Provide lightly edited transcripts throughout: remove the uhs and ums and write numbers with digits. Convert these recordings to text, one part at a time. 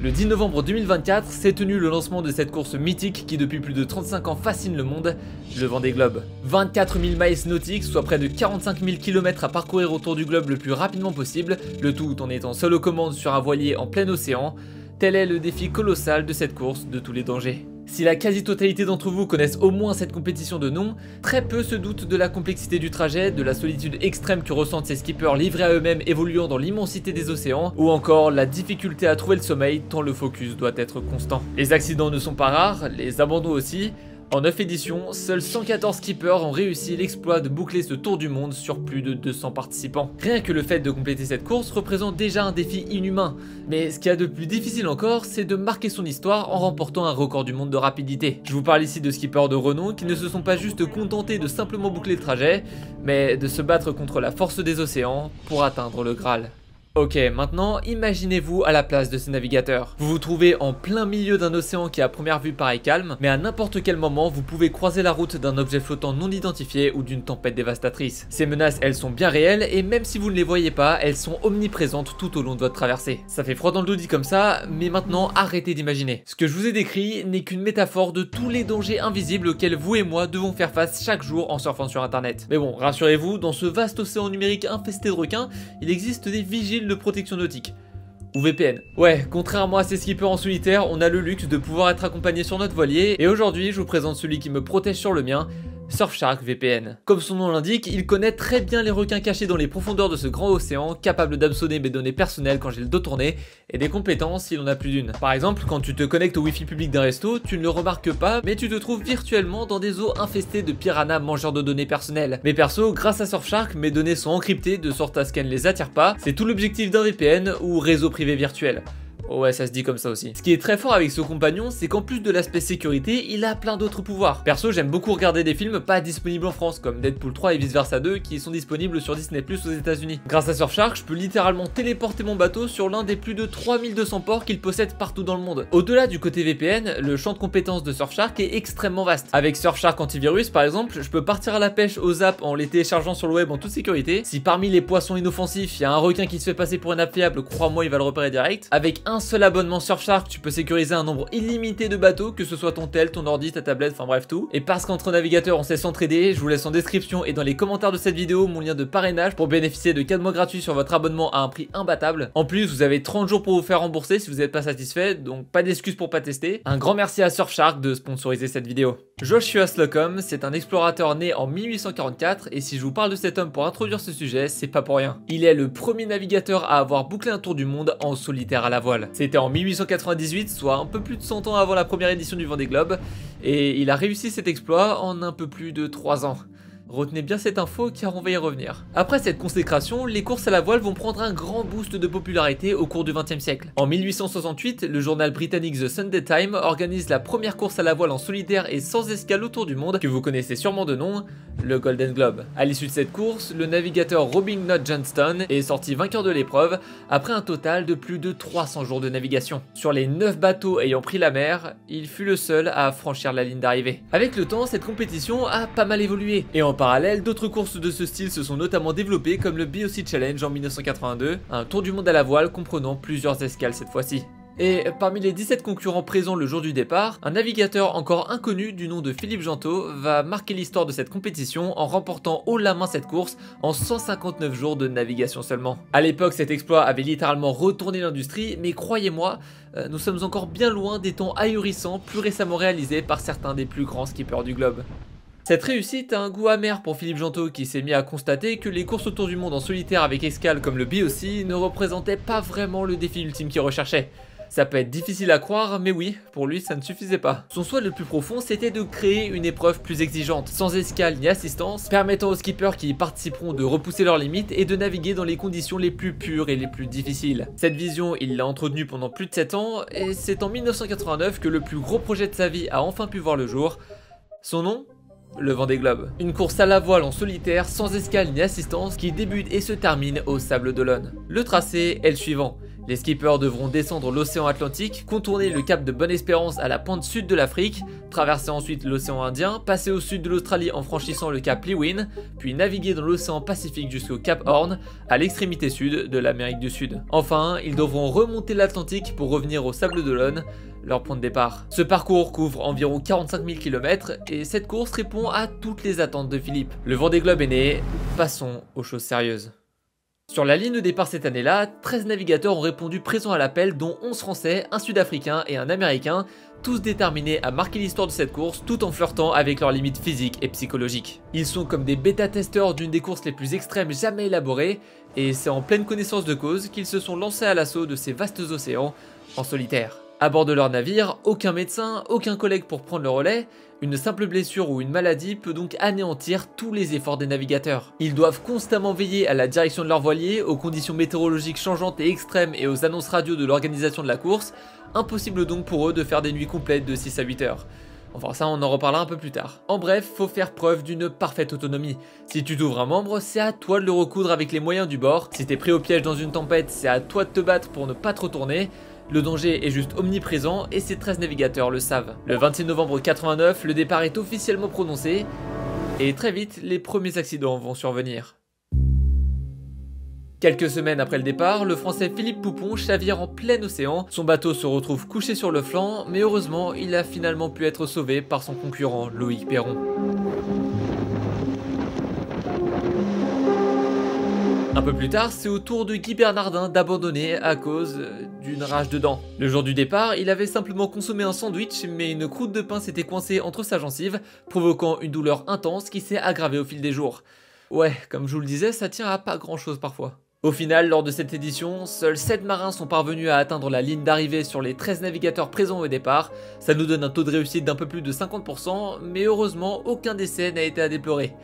Le 10 novembre 2024 s'est tenu le lancement de cette course mythique qui depuis plus de 35 ans fascine le monde, le Vendée Globe. 24 000 miles nautiques, soit près de 45 000 km à parcourir autour du globe le plus rapidement possible, le tout en étant seul aux commandes sur un voilier en plein océan. Tel est le défi colossal de cette course de tous les dangers. Si la quasi-totalité d'entre vous connaissent au moins cette compétition de nom, très peu se doutent de la complexité du trajet, de la solitude extrême que ressentent ces skippers livrés à eux-mêmes évoluant dans l'immensité des océans, ou encore la difficulté à trouver le sommeil tant le focus doit être constant. Les accidents ne sont pas rares, les abandons aussi. En 9 éditions, seuls 114 skippers ont réussi l'exploit de boucler ce tour du monde sur plus de 200 participants. Rien que le fait de compléter cette course représente déjà un défi inhumain, mais ce qu'il y a de plus difficile encore, c'est de marquer son histoire en remportant un record du monde de rapidité. Je vous parle ici de skippers de renom qui ne se sont pas juste contentés de simplement boucler le trajet, mais de se battre contre la force des océans pour atteindre le Graal. Ok, maintenant imaginez-vous à la place de ces navigateurs. Vous vous trouvez en plein milieu d'un océan qui à première vue paraît calme, mais à n'importe quel moment vous pouvez croiser la route d'un objet flottant non identifié ou d'une tempête dévastatrice. Ces menaces, elles sont bien réelles et même si vous ne les voyez pas, elles sont omniprésentes tout au long de votre traversée. Ça fait froid dans le dos dit comme ça, mais maintenant arrêtez d'imaginer. Ce que je vous ai décrit n'est qu'une métaphore de tous les dangers invisibles auxquels vous et moi devons faire face chaque jour en surfant sur internet. Mais bon, rassurez-vous, dans ce vaste océan numérique infesté de requins, il existe des vigiles de protection nautique. Ou VPN. Ouais, contrairement à ces skippers en solitaire, on a le luxe de pouvoir être accompagné sur notre voilier, et aujourd'hui je vous présente celui qui me protège sur le mien, Surfshark VPN. Comme son nom l'indique, il connaît très bien les requins cachés dans les profondeurs de ce grand océan, capable d'absonner mes données personnelles quand j'ai le dos tourné, et des compétences s'il en a plus d'une. Par exemple, quand tu te connectes au wifi public d'un resto, tu ne le remarques pas, mais tu te trouves virtuellement dans des eaux infestées de piranhas mangeurs de données personnelles. Mais perso, grâce à Surfshark, mes données sont encryptées de sorte à ce qu'elles ne les attirent pas, c'est tout l'objectif d'un VPN ou réseau privé virtuel. Ouais, ça se dit comme ça aussi. Ce qui est très fort avec ce compagnon, c'est qu'en plus de l'aspect sécurité, il a plein d'autres pouvoirs. Perso, j'aime beaucoup regarder des films pas disponibles en France, comme Deadpool 3 et Vice Versa 2, qui sont disponibles sur Disney+ aux États-Unis. Grâce à Surfshark, je peux littéralement téléporter mon bateau sur l'un des plus de 3200 ports qu'il possède partout dans le monde. Au-delà du côté VPN, le champ de compétences de Surfshark est extrêmement vaste. Avec Surfshark Antivirus, par exemple, je peux partir à la pêche aux zappes en les téléchargeant sur le web en toute sécurité. Si parmi les poissons inoffensifs, il y a un requin qui se fait passer pour une nappe fiable, crois-moi, il va le repérer direct. Avec un seul abonnement Surfshark, tu peux sécuriser un nombre illimité de bateaux, que ce soit ton tel, ton ordi, ta tablette, enfin bref tout. Et parce qu'entre navigateurs on sait s'entraider, je vous laisse en description et dans les commentaires de cette vidéo mon lien de parrainage pour bénéficier de 4 mois gratuits sur votre abonnement à un prix imbattable. En plus, vous avez 30 jours pour vous faire rembourser si vous n'êtes pas satisfait, donc pas d'excuses pour pas tester. Un grand merci à Surfshark de sponsoriser cette vidéo. Joshua Slocum, c'est un explorateur né en 1844 et si je vous parle de cet homme pour introduire ce sujet, c'est pas pour rien. Il est le premier navigateur à avoir bouclé un tour du monde en solitaire à la voile. C'était en 1898, soit un peu plus de 100 ans avant la première édition du Vendée Globe, et il a réussi cet exploit en un peu plus de 3 ans. Retenez bien cette info car on va y revenir. Après cette consécration, les courses à la voile vont prendre un grand boost de popularité au cours du XXe siècle. En 1868, le journal britannique The Sunday Times organise la première course à la voile en solitaire et sans escale autour du monde, que vous connaissez sûrement de nom, le Golden Globe. À l'issue de cette course, le navigateur Robin Knott Johnston est sorti vainqueur de l'épreuve après un total de plus de 300 jours de navigation. Sur les 9 bateaux ayant pris la mer, il fut le seul à franchir la ligne d'arrivée. Avec le temps, cette compétition a pas mal évolué, et en parallèle, d'autres courses de ce style se sont notamment développées comme le BOC Challenge en 1982, un tour du monde à la voile comprenant plusieurs escales cette fois-ci. Et parmi les 17 concurrents présents le jour du départ, un navigateur encore inconnu du nom de Philippe Gentot va marquer l'histoire de cette compétition en remportant haut la main cette course en 159 jours de navigation seulement. À l'époque, cet exploit avait littéralement retourné l'industrie, mais croyez-moi, nous sommes encore bien loin des temps ahurissants plus récemment réalisés par certains des plus grands skippers du globe. Cette réussite a un goût amer pour Philippe Gentot qui s'est mis à constater que les courses autour du monde en solitaire avec escale comme le BOC ne représentaient pas vraiment le défi ultime qu'il recherchait. Ça peut être difficile à croire, mais oui, pour lui ça ne suffisait pas. Son souhait le plus profond c'était de créer une épreuve plus exigeante, sans escale ni assistance, permettant aux skippers qui y participeront de repousser leurs limites et de naviguer dans les conditions les plus pures et les plus difficiles. Cette vision, il l'a entretenue pendant plus de 7 ans, et c'est en 1989 que le plus gros projet de sa vie a enfin pu voir le jour. Son nom ? Le Vendée Globe. Une course à la voile en solitaire, sans escale ni assistance, qui débute et se termine au Sable d'Olonne. Le tracé est le suivant. Les skippers devront descendre l'océan Atlantique, contourner le cap de Bonne-Espérance à la pointe sud de l'Afrique, traverser ensuite l'océan Indien, passer au sud de l'Australie en franchissant le cap Leeuwin, puis naviguer dans l'océan Pacifique jusqu'au cap Horn, à l'extrémité sud de l'Amérique du Sud. Enfin, ils devront remonter l'Atlantique pour revenir au Sables d'Olonne, leur point de départ. Ce parcours couvre environ 45 000 km et cette course répond à toutes les attentes de Philippe. Le Vendée Globe est né, passons aux choses sérieuses. Sur la ligne de départ cette année-là, 13 navigateurs ont répondu présents à l'appel, dont 11 Français, un Sud-Africain et un Américain, tous déterminés à marquer l'histoire de cette course tout en flirtant avec leurs limites physiques et psychologiques. Ils sont comme des bêta-testeurs d'une des courses les plus extrêmes jamais élaborées, et c'est en pleine connaissance de cause qu'ils se sont lancés à l'assaut de ces vastes océans en solitaire. À bord de leur navire, aucun médecin, aucun collègue pour prendre le relais, une simple blessure ou une maladie peut donc anéantir tous les efforts des navigateurs. Ils doivent constamment veiller à la direction de leur voilier, aux conditions météorologiques changeantes et extrêmes et aux annonces radio de l'organisation de la course, impossible donc pour eux de faire des nuits complètes de 6 à 8 heures. Enfin ça on en reparlera un peu plus tard. En bref, faut faire preuve d'une parfaite autonomie. Si tu t'ouvres un membre, c'est à toi de le recoudre avec les moyens du bord. Si t'es pris au piège dans une tempête, c'est à toi de te battre pour ne pas te retourner. Le danger est juste omniprésent et ces 13 navigateurs le savent. Le 26 novembre 89, le départ est officiellement prononcé et très vite, les premiers accidents vont survenir. Quelques semaines après le départ, le français Philippe Poupon chavire en plein océan. Son bateau se retrouve couché sur le flanc, mais heureusement, il a finalement pu être sauvé par son concurrent Loïc Perron. Un peu plus tard, c'est au tour de Guy Bernardin d'abandonner à cause d'une rage de dents. Le jour du départ, il avait simplement consommé un sandwich, mais une croûte de pain s'était coincée entre sa gencive, provoquant une douleur intense qui s'est aggravée au fil des jours. Ouais, comme je vous le disais, ça tient à pas grand chose parfois. Au final, lors de cette édition, seuls 7 marins sont parvenus à atteindre la ligne d'arrivée sur les 13 navigateurs présents au départ. Ça nous donne un taux de réussite d'un peu plus de 50%, mais heureusement, aucun décès n'a été à déplorer.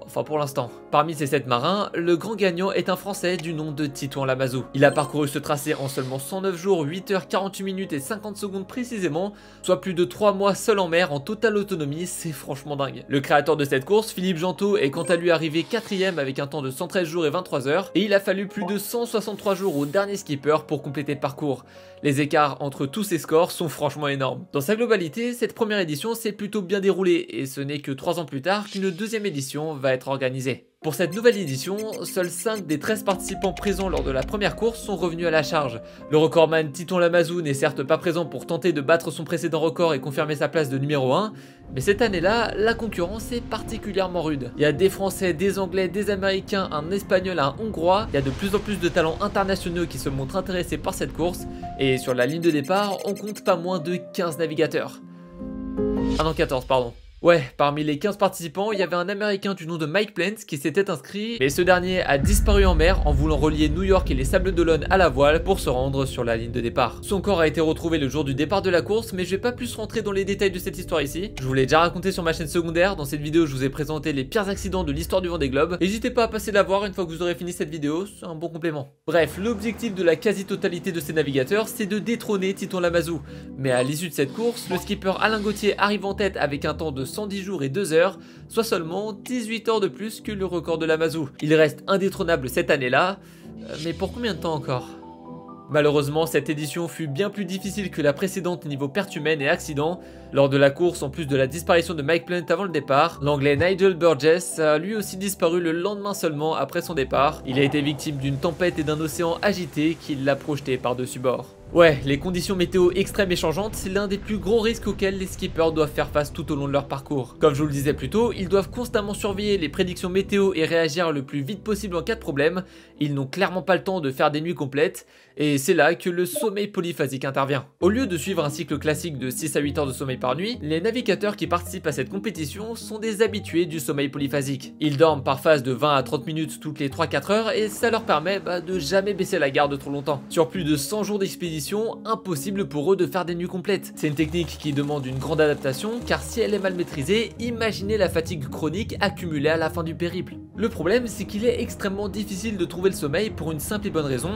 Enfin pour l'instant. Parmi ces 7 marins, le grand gagnant est un Français du nom de Titouan Lamazou. Il a parcouru ce tracé en seulement 109 jours, 8 h 48 minutes et 50 secondes précisément, soit plus de 3 mois seul en mer en totale autonomie, c'est franchement dingue. Le créateur de cette course, Philippe Gentot, est quant à lui arrivé 4ème avec un temps de 113 jours et 23 heures, et il a fallu plus de 163 jours au dernier skipper pour compléter le parcours. Les écarts entre tous ces scores sont franchement énormes. Dans sa globalité, cette première édition s'est plutôt bien déroulée, et ce n'est que 3 ans plus tard qu'une deuxième édition va être organisée. Pour cette nouvelle édition, seuls 5 des 13 participants présents lors de la première course sont revenus à la charge. Le recordman Titouan Lamazou n'est certes pas présent pour tenter de battre son précédent record et confirmer sa place de numéro 1, mais cette année-là, la concurrence est particulièrement rude. Il y a des Français, des Anglais, des Américains, un Espagnol, un Hongrois, il y a de plus en plus de talents internationaux qui se montrent intéressés par cette course, et sur la ligne de départ, on compte pas moins de 15 navigateurs. Ah non, 14, pardon. Ouais, parmi les 15 participants, il y avait un Américain du nom de Mike Plant qui s'était inscrit, mais ce dernier a disparu en mer en voulant relier New York et les Sables d'Olonne à la voile pour se rendre sur la ligne de départ. Son corps a été retrouvé le jour du départ de la course, mais je vais pas plus rentrer dans les détails de cette histoire ici. Je vous l'ai déjà raconté sur ma chaîne secondaire, dans cette vidéo je vous ai présenté les pires accidents de l'histoire du Vendée Globe. N'hésitez pas à passer la voir une fois que vous aurez fini cette vidéo, c'est un bon complément. Bref, l'objectif de la quasi-totalité de ces navigateurs, c'est de détrôner Titouan Lamazou. Mais à l'issue de cette course, le skipper Alain Gauthier arrive en tête avec un temps de 110 jours et 2 heures, soit seulement 18 heures de plus que le record de Lamazou. Il reste indétrônable cette année-là, mais pour combien de temps encore ? Malheureusement, cette édition fut bien plus difficile que la précédente niveau perte humaine et accidents. Lors de la course, en plus de la disparition de Mike Plant avant le départ, l'anglais Nigel Burgess a lui aussi disparu le lendemain seulement après son départ. Il a été victime d'une tempête et d'un océan agité qui l'a projeté par-dessus bord. Ouais, les conditions météo extrêmes et changeantes, c'est l'un des plus gros risques auxquels les skippers doivent faire face tout au long de leur parcours. Comme je vous le disais plus tôt, ils doivent constamment surveiller les prédictions météo et réagir le plus vite possible en cas de problème. Ils n'ont clairement pas le temps de faire des nuits complètes, et c'est là que le sommeil polyphasique intervient. Au lieu de suivre un cycle classique de 6 à 8 heures de sommeil par nuit, les navigateurs qui participent à cette compétition sont des habitués du sommeil polyphasique. Ils dorment par phase de 20 à 30 minutes toutes les 3-4 heures, et ça leur permet de jamais baisser la garde trop longtemps. Sur plus de 100 jours d'expédition, impossible pour eux de faire des nuits complètes. C'est une technique qui demande une grande adaptation, car si elle est mal maîtrisée, imaginez la fatigue chronique accumulée à la fin du périple. Le problème, c'est qu'il est extrêmement difficile de trouver le sommeil pour une simple et bonne raison: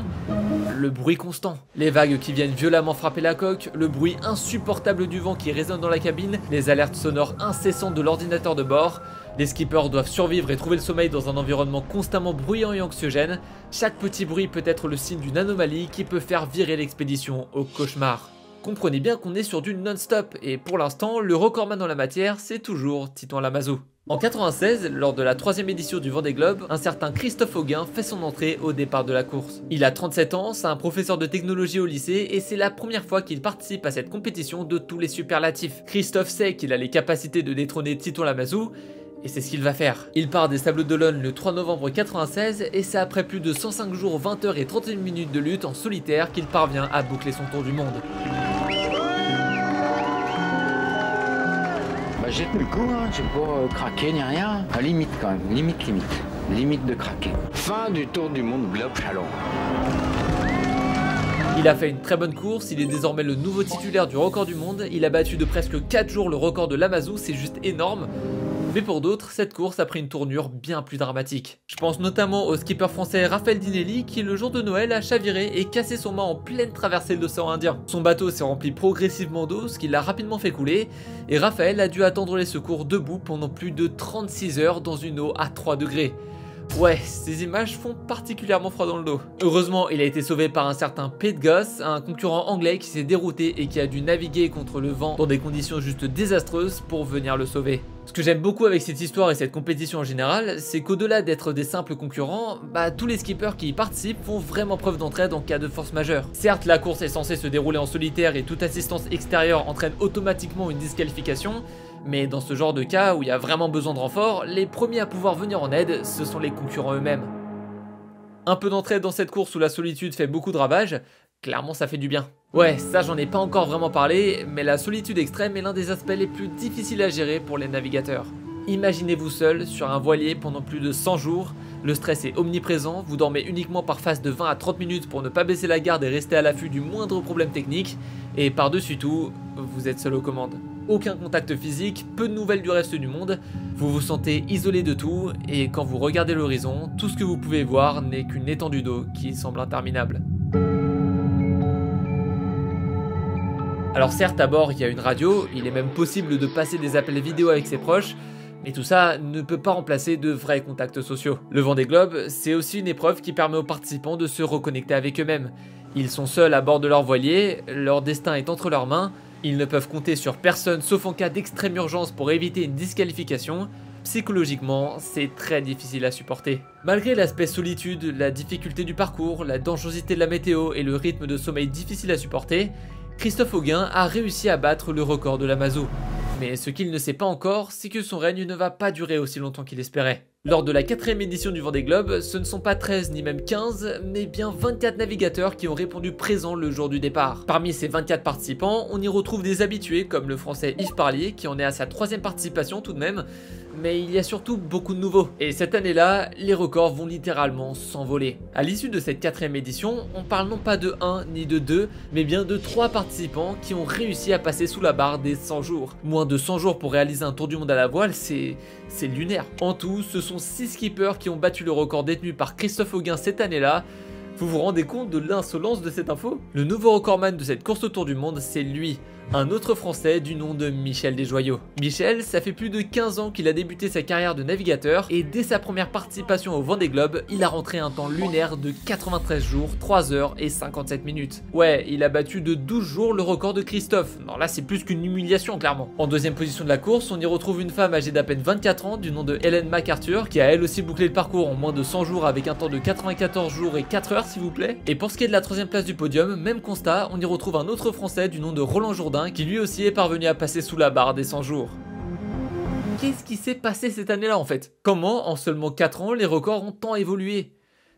le bruit constant. Les vagues qui viennent violemment frapper la coque, le bruit insupportable du vent qui résonne dans la cabine, les alertes sonores incessantes de l'ordinateur de bord. Les skippers doivent survivre et trouver le sommeil dans un environnement constamment bruyant et anxiogène. Chaque petit bruit peut être le signe d'une anomalie qui peut faire virer l'expédition au cauchemar. Comprenez bien qu'on est sur du non-stop, et pour l'instant, le recordman en la matière, c'est toujours Titon Lamazou. En 96, lors de la 3e édition du Vendée Globe, un certain Christophe Auguin fait son entrée au départ de la course. Il a 37 ans, c'est un professeur de technologie au lycée, et c'est la première fois qu'il participe à cette compétition de tous les superlatifs. Christophe sait qu'il a les capacités de détrôner Titon Lamazou, et c'est ce qu'il va faire. Il part des Sables d'Olonne le 3 novembre 96 et c'est après plus de 105 jours, 20 heures et 31 minutes de lutte en solitaire qu'il parvient à boucler son tour du monde. Bah, j'ai tenu le coup, hein. J'ai pas craqué ni rien. À limite quand même, limite de craquer. Fin du tour du monde Globe Chalon. Il a fait une très bonne course, il est désormais le nouveau titulaire du record du monde, il a battu de presque 4 jours le record de Lamazou, c'est juste énorme. Mais pour d'autres, cette course a pris une tournure bien plus dramatique. Je pense notamment au skipper français Raphaël Dinelli qui le jour de Noël a chaviré et cassé son mât en pleine traversée de l'océan Indien. Son bateau s'est rempli progressivement d'eau, ce qui l'a rapidement fait couler, et Raphaël a dû attendre les secours debout pendant plus de 36 heures dans une eau à 3 degrés. Ouais, ces images font particulièrement froid dans le dos. Heureusement, il a été sauvé par un certain Pete Goss, un concurrent anglais qui s'est dérouté et qui a dû naviguer contre le vent dans des conditions juste désastreuses pour venir le sauver. Ce que j'aime beaucoup avec cette histoire et cette compétition en général, c'est qu'au-delà d'être des simples concurrents, tous les skippers qui y participent font vraiment preuve d'entraide en cas de force majeure. Certes, la course est censée se dérouler en solitaire et toute assistance extérieure entraîne automatiquement une disqualification, mais dans ce genre de cas où il y a vraiment besoin de renfort, les premiers à pouvoir venir en aide, ce sont les concurrents eux-mêmes. Un peu d'entraide dans cette course où la solitude fait beaucoup de ravages, clairement ça fait du bien. Ouais, ça j'en ai pas encore vraiment parlé, mais la solitude extrême est l'un des aspects les plus difficiles à gérer pour les navigateurs. Imaginez-vous seul sur un voilier pendant plus de 100 jours, le stress est omniprésent, vous dormez uniquement par phase de 20 à 30 minutes pour ne pas baisser la garde et rester à l'affût du moindre problème technique, et par-dessus tout, vous êtes seul aux commandes. Aucun contact physique, peu de nouvelles du reste du monde, vous vous sentez isolé de tout, et quand vous regardez l'horizon, tout ce que vous pouvez voir n'est qu'une étendue d'eau qui semble interminable. Alors certes, à bord, il y a une radio, il est même possible de passer des appels vidéo avec ses proches, mais tout ça ne peut pas remplacer de vrais contacts sociaux. Le Vendée Globe, c'est aussi une épreuve qui permet aux participants de se reconnecter avec eux-mêmes. Ils sont seuls à bord de leur voilier, leur destin est entre leurs mains, ils ne peuvent compter sur personne sauf en cas d'extrême urgence pour éviter une disqualification. Psychologiquement, c'est très difficile à supporter. Malgré l'aspect solitude, la difficulté du parcours, la dangerosité de la météo et le rythme de sommeil difficile à supporter, Christophe Auguin a réussi à battre le record de Lamazou. Mais ce qu'il ne sait pas encore, c'est que son règne ne va pas durer aussi longtemps qu'il espérait. Lors de la 4e édition du Vendée Globe, ce ne sont pas 13 ni même 15, mais bien 24 navigateurs qui ont répondu présents le jour du départ. Parmi ces 24 participants, on y retrouve des habitués comme le français Yves Parlier qui en est à sa 3e participation tout de même, mais il y a surtout beaucoup de nouveaux. Et cette année-là, les records vont littéralement s'envoler. À l'issue de cette 4e édition, on parle non pas de 1 ni de 2, mais bien de 3 participants qui ont réussi à passer sous la barre des 100 jours. Moins de 100 jours pour réaliser un tour du monde à la voile, c'est lunaire. En tout, ce sont 6 skippers qui ont battu le record détenu par Christophe Auguin cette année-là. Vous vous rendez compte de l'insolence de cette info? Le nouveau recordman de cette course autour du monde, c'est lui, un autre français du nom de Michel Desjoyaux. Michel, ça fait plus de 15 ans qu'il a débuté sa carrière de navigateur et dès sa première participation au Vendée Globe, il a rentré un temps lunaire de 93 jours, 3 heures et 57 minutes. Ouais, il a battu de 12 jours le record de Christophe. Non, là c'est plus qu'une humiliation clairement. En 2e position de la course, on y retrouve une femme âgée d'à peine 24 ans du nom de Hélène MacArthur qui a elle aussi bouclé le parcours en moins de 100 jours avec un temps de 94 jours et 4 heures s'il vous plaît. Et pour ce qui est de la 3e place du podium, même constat, on y retrouve un autre français du nom de Roland Jourdain qui lui aussi est parvenu à passer sous la barre des 100 jours. Qu'est-ce qui s'est passé cette année-là en fait? Comment en seulement 4 ans les records ont tant évolué?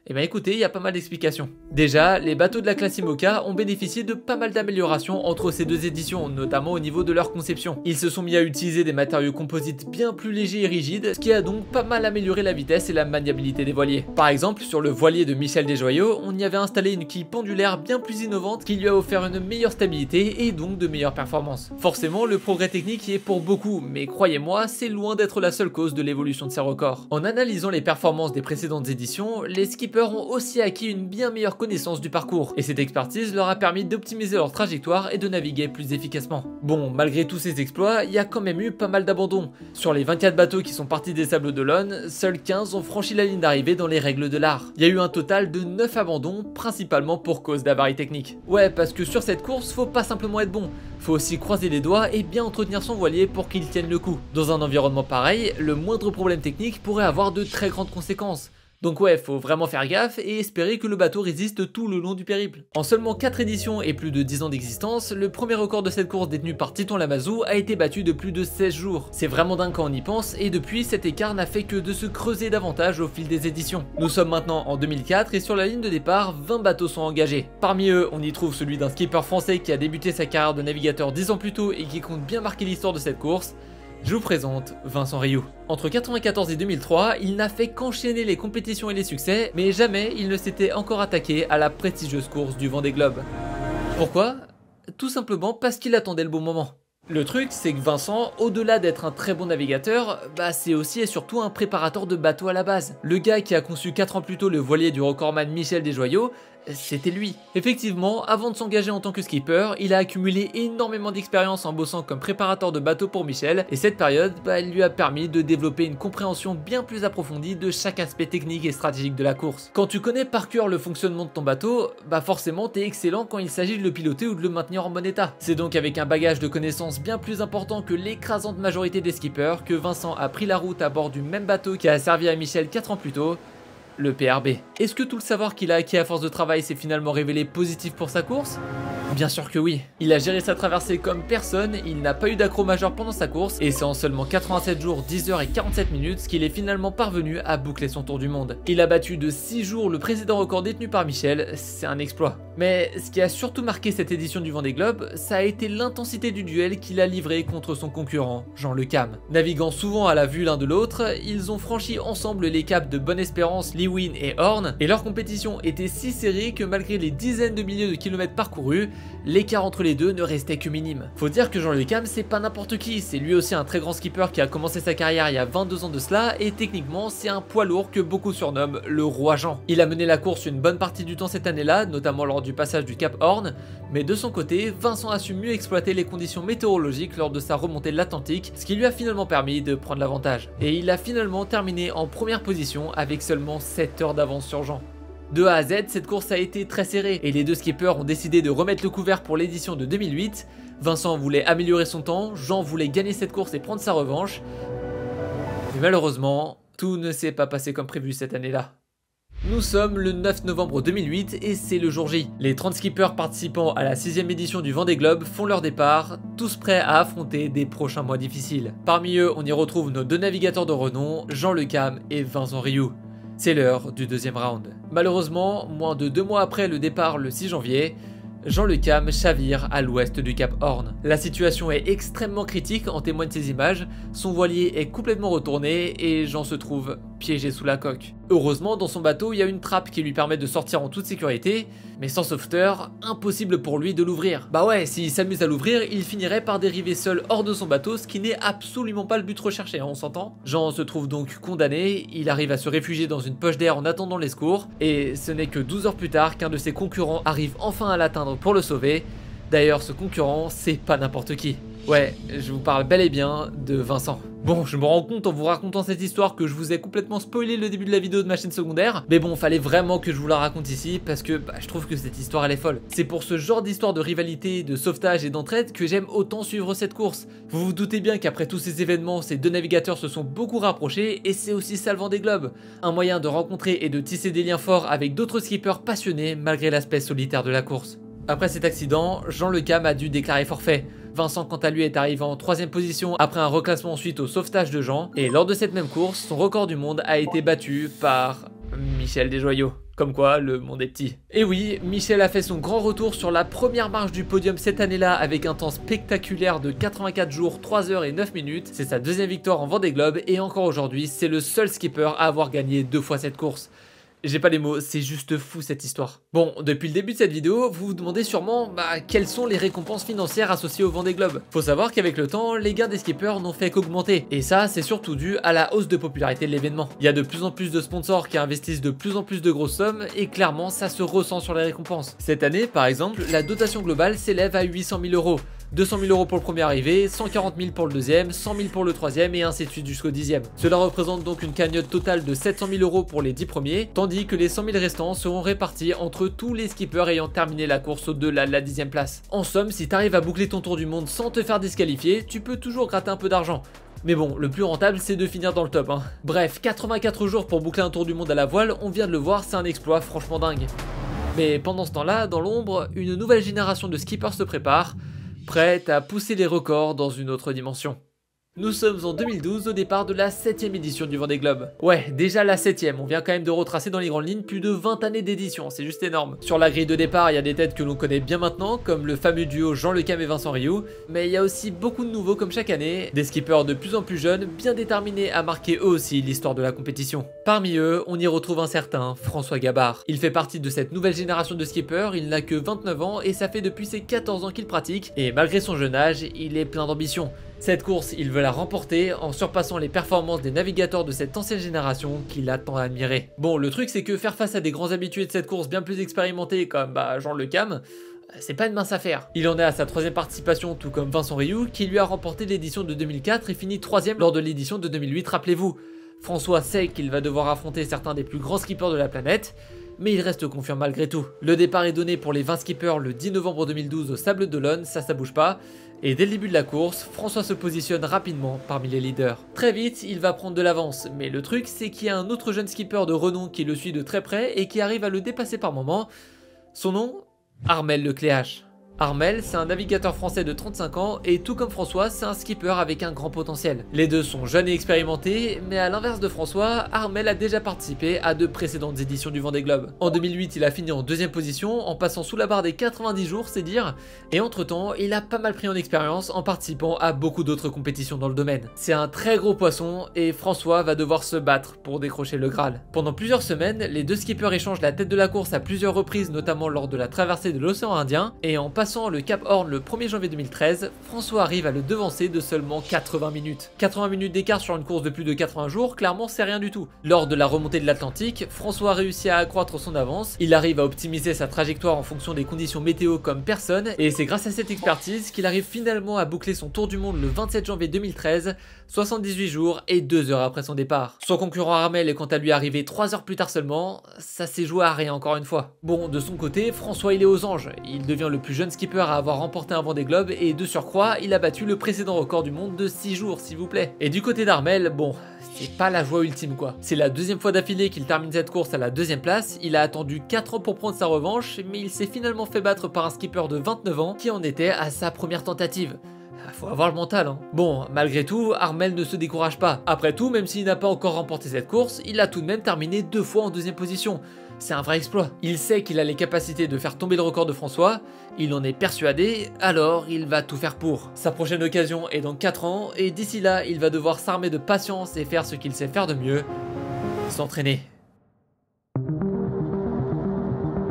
Eh bien écoutez, il y a pas mal d'explications. Déjà, les bateaux de la classe IMOCA ont bénéficié de pas mal d'améliorations entre ces deux éditions, notamment au niveau de leur conception. Ils se sont mis à utiliser des matériaux composites bien plus légers et rigides, ce qui a donc pas mal amélioré la vitesse et la maniabilité des voiliers. Par exemple, sur le voilier de Michel Desjoyaux, on y avait installé une quille pendulaire bien plus innovante qui lui a offert une meilleure stabilité et donc de meilleures performances. Forcément, le progrès technique y est pour beaucoup, mais croyez-moi, c'est loin d'être la seule cause de l'évolution de ces records. En analysant les performances des précédentes éditions, les skippers skippers ont aussi acquis une bien meilleure connaissance du parcours, et cette expertise leur a permis d'optimiser leur trajectoire et de naviguer plus efficacement. Bon, malgré tous ces exploits, il y a quand même eu pas mal d'abandons. Sur les 24 bateaux qui sont partis des Sables d'Olonne, seuls 15 ont franchi la ligne d'arrivée dans les règles de l'art. Il y a eu un total de 9 abandons, principalement pour cause d'avaries techniques. Ouais, parce que sur cette course, faut pas simplement être bon, faut aussi croiser les doigts et bien entretenir son voilier pour qu'il tienne le coup. Dans un environnement pareil, le moindre problème technique pourrait avoir de très grandes conséquences. Donc ouais, faut vraiment faire gaffe et espérer que le bateau résiste tout le long du périple. En seulement 4 éditions et plus de 10 ans d'existence, le premier record de cette course détenu par Titon Lamazou a été battu de plus de 16 jours. C'est vraiment dingue quand on y pense, et depuis, cet écart n'a fait que de se creuser davantage au fil des éditions. Nous sommes maintenant en 2004 et sur la ligne de départ, 20 bateaux sont engagés. Parmi eux, on y trouve celui d'un skipper français qui a débuté sa carrière de navigateur 10 ans plus tôt et qui compte bien marquer l'histoire de cette course. Je vous présente Vincent Rioux. Entre 1994 et 2003, il n'a fait qu'enchaîner les compétitions et les succès, mais jamais il ne s'était encore attaqué à la prestigieuse course du Vendée Globe. Pourquoi? Tout simplement parce qu'il attendait le bon moment. Le truc, c'est que Vincent, au-delà d'être un très bon navigateur, c'est aussi et surtout un préparateur de bateaux à la base. Le gars qui a conçu 4 ans plus tôt le voilier du recordman Michel Desjoyaux, c'était lui. Effectivement, avant de s'engager en tant que skipper, il a accumulé énormément d'expérience en bossant comme préparateur de bateaux pour Michel, et cette période, elle lui a permis de développer une compréhension bien plus approfondie de chaque aspect technique et stratégique de la course. Quand tu connais par cœur le fonctionnement de ton bateau, forcément t'es excellent quand il s'agit de le piloter ou de le maintenir en bon état. C'est donc avec un bagage de connaissances bien plus important que l'écrasante majorité des skippers que Vincent a pris la route à bord du même bateau qui a servi à Michel 4 ans plus tôt, le PRB. Est-ce que tout le savoir qu'il a acquis à force de travail s'est finalement révélé positif pour sa course? Bien sûr que oui. Il a géré sa traversée comme personne, il n'a pas eu d'accro majeur pendant sa course, et c'est en seulement 87 jours, 10 heures et 47 minutes qu'il est finalement parvenu à boucler son tour du monde. Il a battu de 6 jours le précédent record détenu par Michel, c'est un exploit. Mais ce qui a surtout marqué cette édition du Vendée Globe, ça a été l'intensité du duel qu'il a livré contre son concurrent, Jean Le Cam. Naviguant souvent à la vue l'un de l'autre, ils ont franchi ensemble les caps de Bonne-Espérance, Leeuwin et Horn, et leur compétition était si serrée que malgré les dizaines de milliers de kilomètres parcourus, l'écart entre les deux ne restait que minime. Faut dire que Jean Le Cam, c'est pas n'importe qui, c'est lui aussi un très grand skipper qui a commencé sa carrière il y a 22 ans de cela, et techniquement c'est un poids lourd que beaucoup surnomment le Roi Jean. Il a mené la course une bonne partie du temps cette année-là, notamment lors du passage du Cap Horn, mais de son côté, Vincent a su mieux exploiter les conditions météorologiques lors de sa remontée de l'Atlantique, ce qui lui a finalement permis de prendre l'avantage. Et il a finalement terminé en première position avec seulement 7 heures d'avance sur Jean. De A à Z, cette course a été très serrée et les deux skippers ont décidé de remettre le couvert pour l'édition de 2008. Vincent voulait améliorer son temps, Jean voulait gagner cette course et prendre sa revanche. Mais malheureusement, tout ne s'est pas passé comme prévu cette année-là. Nous sommes le 9 novembre 2008 et c'est le jour J. Les 30 skippers participant à la 6ème édition du Vendée Globe font leur départ, tous prêts à affronter des prochains mois difficiles. Parmi eux, on y retrouve nos deux navigateurs de renom, Jean Le Cam et Vincent Rioux. C'est l'heure du deuxième round. Malheureusement, moins de 2 mois après le départ le 6 janvier, Jean Le Cam chavire à l'ouest du Cap Horn. La situation est extrêmement critique, en témoignent ces images, son voilier est complètement retourné et Jean se trouve piégé sous la coque. Heureusement, dans son bateau, il y a une trappe qui lui permet de sortir en toute sécurité, mais sans sauveteur, impossible pour lui de l'ouvrir. Bah ouais, s'il s'amuse à l'ouvrir, il finirait par dériver seul hors de son bateau, ce qui n'est absolument pas le but recherché, on s'entend. Jean se trouve donc condamné, il arrive à se réfugier dans une poche d'air en attendant les secours, et ce n'est que 12 heures plus tard qu'un de ses concurrents arrive enfin à l'atteindre pour le sauver. D'ailleurs, ce concurrent, c'est pas n'importe qui. Ouais, je vous parle bel et bien de Vincent. Bon, je me rends compte en vous racontant cette histoire que je vous ai complètement spoilé le début de la vidéo de ma chaîne secondaire, mais bon, fallait vraiment que je vous la raconte ici parce que je trouve que cette histoire elle est folle. C'est pour ce genre d'histoire de rivalité, de sauvetage et d'entraide que j'aime autant suivre cette course. Vous vous doutez bien qu'après tous ces événements, ces deux navigateurs se sont beaucoup rapprochés et c'est aussi ça le Vendée Globe. Un moyen de rencontrer et de tisser des liens forts avec d'autres skippers passionnés malgré l'aspect solitaire de la course. Après cet accident, Jean Le Cam a dû déclarer forfait. Vincent quant à lui est arrivé en 3ème position après un reclassement suite au sauvetage de Jean, et lors de cette même course, son record du monde a été battu par Michel Desjoyaux. Comme quoi, le monde est petit. Et oui, Michel a fait son grand retour sur la première marche du podium cette année-là avec un temps spectaculaire de 84 jours, 3 heures et 9 minutes. C'est sa 2ème victoire en Vendée Globe et encore aujourd'hui, c'est le seul skipper à avoir gagné 2 fois cette course. J'ai pas les mots, c'est juste fou cette histoire. Bon, depuis le début de cette vidéo, vous vous demandez sûrement quelles sont les récompenses financières associées au Vendée Globe. Faut savoir qu'avec le temps, les gains des skippers n'ont fait qu'augmenter. Et ça, c'est surtout dû à la hausse de popularité de l'événement. Il y a de plus en plus de sponsors qui investissent de plus en plus de grosses sommes et clairement, ça se ressent sur les récompenses. Cette année, par exemple, la dotation globale s'élève à 800 000 €. 200 000 € pour le premier arrivé, 140 000 pour le deuxième, 100 000 pour le troisième et ainsi de suite jusqu'au 10e. Cela représente donc une cagnotte totale de 700 000 € pour les 10 premiers, tandis que les 100 000 restants seront répartis entre tous les skippers ayant terminé la course au-delà de la 10e place. En somme, si t'arrives à boucler ton tour du monde sans te faire disqualifier, tu peux toujours gratter un peu d'argent. Mais bon, le plus rentable c'est de finir dans le top. Bref, 84 jours pour boucler un tour du monde à la voile, on vient de le voir, c'est un exploit franchement dingue. Mais pendant ce temps-là, dans l'ombre, une nouvelle génération de skippers se prépare, prête à pousser les records dans une autre dimension. Nous sommes en 2012 au départ de la 7e édition du Vendée Globe. Ouais, déjà la 7e, on vient quand même de retracer dans les grandes lignes plus de 20 années d'édition, c'est juste énorme. Sur la grille de départ, il y a des têtes que l'on connaît bien maintenant, comme le fameux duo Jean Le Cam et Vincent Rioux, mais il y a aussi beaucoup de nouveaux comme chaque année, des skippers de plus en plus jeunes, bien déterminés à marquer eux aussi l'histoire de la compétition. Parmi eux, on y retrouve un certain François Gabard. Il fait partie de cette nouvelle génération de skippers, il n'a que 29 ans et ça fait depuis ses 14 ans qu'il pratique, et malgré son jeune âge, il est plein d'ambition. Cette course, il veut la remporter en surpassant les performances des navigateurs de cette ancienne génération qu'il a tant admiré. Bon, le truc c'est que faire face à des grands habitués de cette course bien plus expérimentés comme Jean Le Cam, c'est pas une mince affaire. Il en est à sa 3e participation, tout comme Vincent Rioux, qui lui a remporté l'édition de 2004 et fini 3e lors de l'édition de 2008, rappelez-vous. François sait qu'il va devoir affronter certains des plus grands skippers de la planète, mais il reste confiant malgré tout. Le départ est donné pour les 20 skippers le 10 novembre 2012 au Sable d'Olonne, ça bouge pas. Et dès le début de la course, François se positionne rapidement parmi les leaders. Très vite, il va prendre de l'avance, mais le truc c'est qu'il y a un autre jeune skipper de renom qui le suit de très près et qui arrive à le dépasser par moments. Son nom, Armel Lecléache. Armel, c'est un navigateur français de 35 ans et tout comme François, c'est un skipper avec un grand potentiel. Les deux sont jeunes et expérimentés, mais à l'inverse de François, Armel a déjà participé à de précédentes éditions du Vendée Globe. En 2008, il a fini en 2e position, en passant sous la barre des 90 jours, c'est dire, et entre temps, il a pas mal pris en expérience en participant à beaucoup d'autres compétitions dans le domaine. C'est un très gros poisson et François va devoir se battre pour décrocher le Graal. Pendant plusieurs semaines, les deux skippers échangent la tête de la course à plusieurs reprises, notamment lors de la traversée de l'océan Indien, et en passant le Cap Horn le 1er janvier 2013, François arrive à le devancer de seulement 80 minutes. 80 minutes d'écart sur une course de plus de 80 jours, clairement c'est rien du tout. Lors de la remontée de l'Atlantique, François réussit à accroître son avance, il arrive à optimiser sa trajectoire en fonction des conditions météo comme personne, et c'est grâce à cette expertise qu'il arrive finalement à boucler son tour du monde le 27 janvier 2013, 78 jours et 2 heures après son départ. Son concurrent Armel est quant à lui arrivé 3 heures plus tard seulement, ça s'est joué à rien encore une fois. Bon, de son côté, François il est aux anges, il devient le plus jeune skipper à avoir remporté un Vendée Globe et de surcroît, il a battu le précédent record du monde de 6 jours s'il vous plaît. Et du côté d'Armel, bon, c'est pas la joie ultime quoi. C'est la 2e fois d'affilée qu'il termine cette course à la 2e place, il a attendu 4 ans pour prendre sa revanche, mais il s'est finalement fait battre par un skipper de 29 ans qui en était à sa première tentative. Faut avoir le mental Bon, malgré tout, Armel ne se décourage pas. Après tout, même s'il n'a pas encore remporté cette course, il a tout de même terminé 2 fois en 2e position. C'est un vrai exploit. Il sait qu'il a les capacités de faire tomber le record de François, il en est persuadé, alors il va tout faire pour. Sa prochaine occasion est dans 4 ans, et d'ici là, il va devoir s'armer de patience et faire ce qu'il sait faire de mieux, s'entraîner.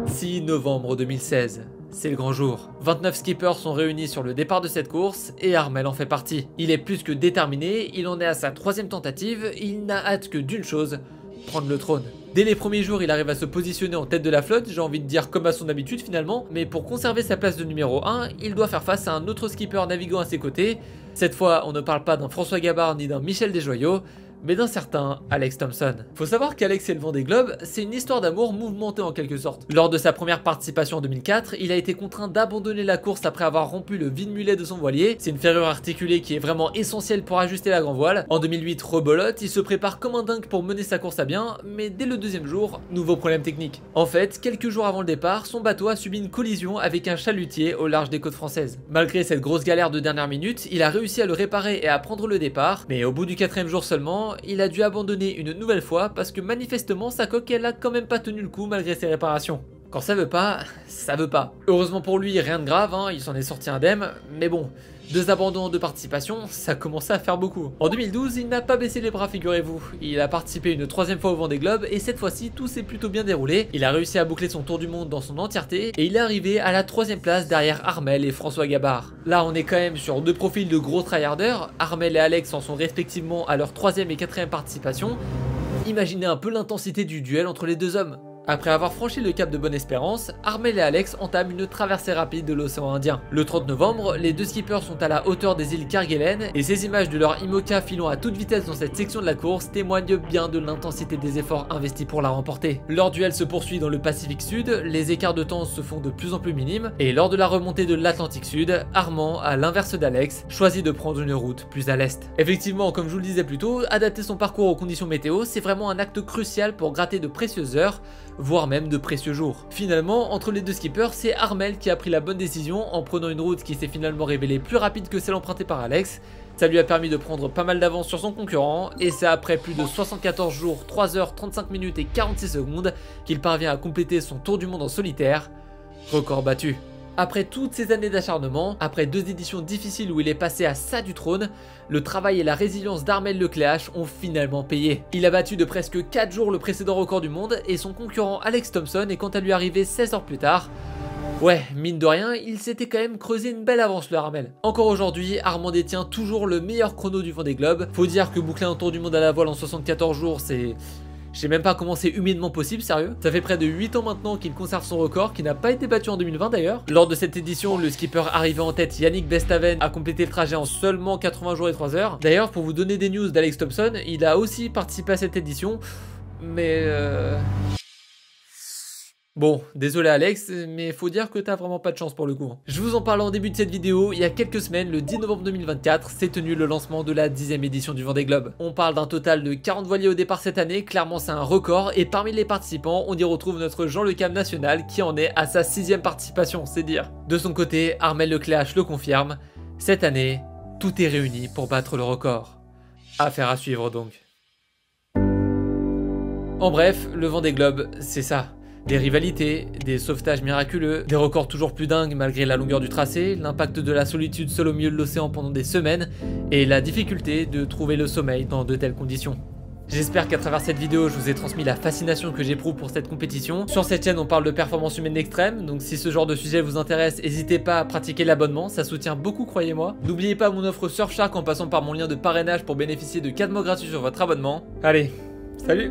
6 novembre 2016. C'est le grand jour. 29 skippers sont réunis sur le départ de cette course et Armel en fait partie. Il est plus que déterminé, il en est à sa 3e tentative, il n'a hâte que d'une chose, prendre le trône. Dès les premiers jours, il arrive à se positionner en tête de la flotte, j'ai envie de dire comme à son habitude finalement, mais pour conserver sa place de numéro 1, il doit faire face à un autre skipper naviguant à ses côtés. Cette fois, on ne parle pas d'un François Gabard ni d'un Michel Desjoyaux, mais d'un certain Alex Thompson. Faut savoir qu'Alex et le Vendée Globe, c'est une histoire d'amour mouvementée en quelque sorte. Lors de sa première participation en 2004, il a été contraint d'abandonner la course après avoir rompu le vide-mulet de son voilier. C'est une ferrure articulée qui est vraiment essentielle pour ajuster la grand voile. En 2008, rebolote, il se prépare comme un dingue pour mener sa course à bien, mais dès le 2e jour, nouveau problème technique. En fait, quelques jours avant le départ, son bateau a subi une collision avec un chalutier au large des côtes françaises. Malgré cette grosse galère de dernière minute, il a réussi à le réparer et à prendre le départ, mais au bout du 4e jour seulement, il a dû abandonner une nouvelle fois parce que manifestement sa coque elle a quand même pas tenu le coup malgré ses réparations. Quand ça veut pas, ça veut pas. Heureusement pour lui, rien de grave, hein, il s'en est sorti indemne, mais bon, 2 abandons de participation, ça commençait à faire beaucoup. En 2012, il n'a pas baissé les bras, figurez-vous. Il a participé une 3e fois au Vendée Globe et cette fois-ci, tout s'est plutôt bien déroulé. Il a réussi à boucler son tour du monde dans son entièreté et il est arrivé à la 3e place derrière Armel et François Gabard. Là, on est quand même sur 2 profils de gros tryharders. Armel et Alex en sont respectivement à leur 3e et 4e participation. Imaginez un peu l'intensité du duel entre les 2 hommes. Après avoir franchi le cap de Bonne-Espérance, Armel et Alex entament une traversée rapide de l'océan Indien. Le 30 novembre, les 2 skippers sont à la hauteur des îles Kerguelen et ces images de leur IMOCA filant à toute vitesse dans cette section de la course témoignent bien de l'intensité des efforts investis pour la remporter. Leur duel se poursuit dans le Pacifique Sud, les écarts de temps se font de plus en plus minimes et lors de la remontée de l'Atlantique Sud, Armand, à l'inverse d'Alex, choisit de prendre une route plus à l'est. Effectivement, comme je vous le disais plus tôt, adapter son parcours aux conditions météo, c'est vraiment un acte crucial pour gratter de précieuses heures, voire même de précieux jours. Finalement, entre les 2 skippers, c'est Armel qui a pris la bonne décision en prenant une route qui s'est finalement révélée plus rapide que celle empruntée par Alex. Ça lui a permis de prendre pas mal d'avance sur son concurrent et c'est après plus de 74 jours, 3 heures, 35 minutes et 46 secondes qu'il parvient à compléter son tour du monde en solitaire. Record battu. Après toutes ces années d'acharnement, après 2 éditions difficiles où il est passé à ça du trône, le travail et la résilience d'Armel Lecléache ont finalement payé. Il a battu de presque 4 jours le précédent record du monde et son concurrent Alex Thompson est quant à lui arrivé 16 heures plus tard. Ouais, mine de rien, il s'était quand même creusé une belle avance le Armel. Encore aujourd'hui, Armand détient toujours le meilleur chrono du Vendée Globe. Faut dire que boucler un tour du monde à la voile en 74 jours, c'est... Je sais même pas comment c'est humainement possible, sérieux. Ça fait près de 8 ans maintenant qu'il conserve son record, qui n'a pas été battu en 2020 d'ailleurs. Lors de cette édition, le skipper arrivé en tête, Yannick Bestaven, a complété le trajet en seulement 80 jours et 3 heures. D'ailleurs, pour vous donner des news d'Alex Thompson, il a aussi participé à cette édition, mais Bon, désolé Alex, mais faut dire que t'as vraiment pas de chance pour le coup. Je vous en parle en début de cette vidéo, il y a quelques semaines, le 10 novembre 2024, s'est tenu le lancement de la 10e édition du Vendée Globe. On parle d'un total de 40 voiliers au départ cette année, clairement c'est un record, et parmi les participants, on y retrouve notre Jean Le Cam national qui en est à sa 6e participation, c'est dire. De son côté, Armel Lecléache le confirme, cette année, tout est réuni pour battre le record. Affaire à suivre donc. En bref, le Vendée Globe, c'est ça. Des rivalités, des sauvetages miraculeux, des records toujours plus dingues malgré la longueur du tracé, l'impact de la solitude seul au milieu de l'océan pendant des semaines, et la difficulté de trouver le sommeil dans de telles conditions. J'espère qu'à travers cette vidéo, je vous ai transmis la fascination que j'éprouve pour cette compétition. Sur cette chaîne, on parle de performance humaine extrême, donc si ce genre de sujet vous intéresse, n'hésitez pas à pratiquer l'abonnement, ça soutient beaucoup, croyez-moi. N'oubliez pas mon offre Surfshark en passant par mon lien de parrainage pour bénéficier de 4 mois gratuits sur votre abonnement. Allez, salut!